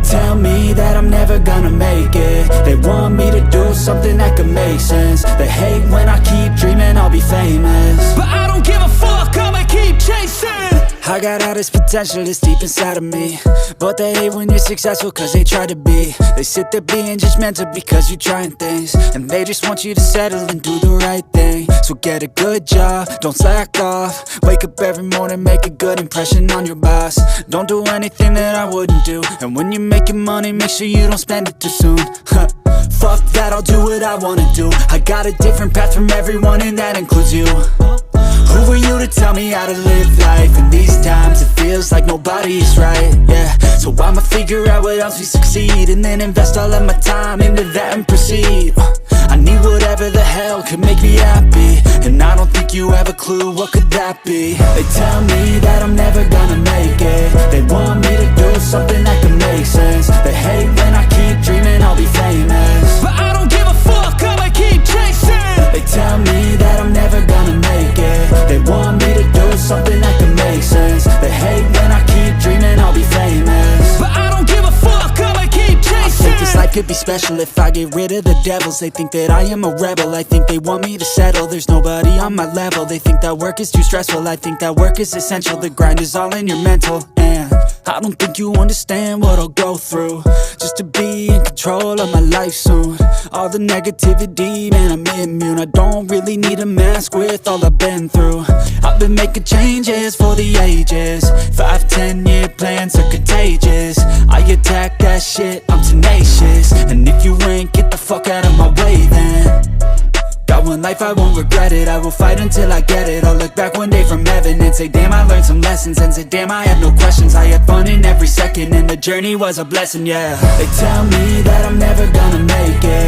tell me that I'm never gonna make it. They want me to do something that could make sense. They hate when I keep dreaming I'll be famous, but I don't give a fuck, I'ma keep chasing. I got all this potential that's deep inside of me, but they hate when you're successful cause they try to be. They sit there being judgmental because you're trying things, and they just want you to settle and do the right thing. So get a good job, don't slack off. Wake up every morning, make a good impression on your boss. Don't do anything that I wouldn't do, and when you're making money, make sure you don't spend it too soon. Fuck that, I'll do what I wanna do. I got a different path from everyone and that includes you. Who are you to tell me how to live life? In these times it feels like nobody is right, yeah. So I'ma figure out what else we succeed, and then invest all of my time into that and proceed. I need whatever the hell could make me happy, and I don't think you have a clue what could that be. They tell me that I'm never gonna make it. They want me to do something that could make sense. They hate when I keep dreaming I'll be famous, but I don't give a fuck, I'ma keep chasing. They tell me that I'm never gonna make it. They want me to do something that can make sense. They hate when I keep dreaming I'll be famous, but I don't give a fuck, I'ma keep chasing. I think this life could be special if I get rid of the devils. They think that I am a rebel, I think they want me to settle. There's nobody on my level, they think that work is too stressful. I think that work is essential, the grind is all in your mental. And I don't think you understand what I'll go through just to be in control of my life soon. All the negativity, man, I'm immune. I don't really need a mask with all I've been through. I've been making changes for the ages. 5-10 year plans are contagious. I attack that shit, I'm tenacious. And if you ain't, get the fuck out of my way then. Got one life, I won't regret it. I will fight until I get it. I'll look back one day from heaven and say damn, I learned some lessons. And say damn, I had no questions. I had fun in every second, and the journey was a blessing, yeah. They tell me that I'm never gonna make it.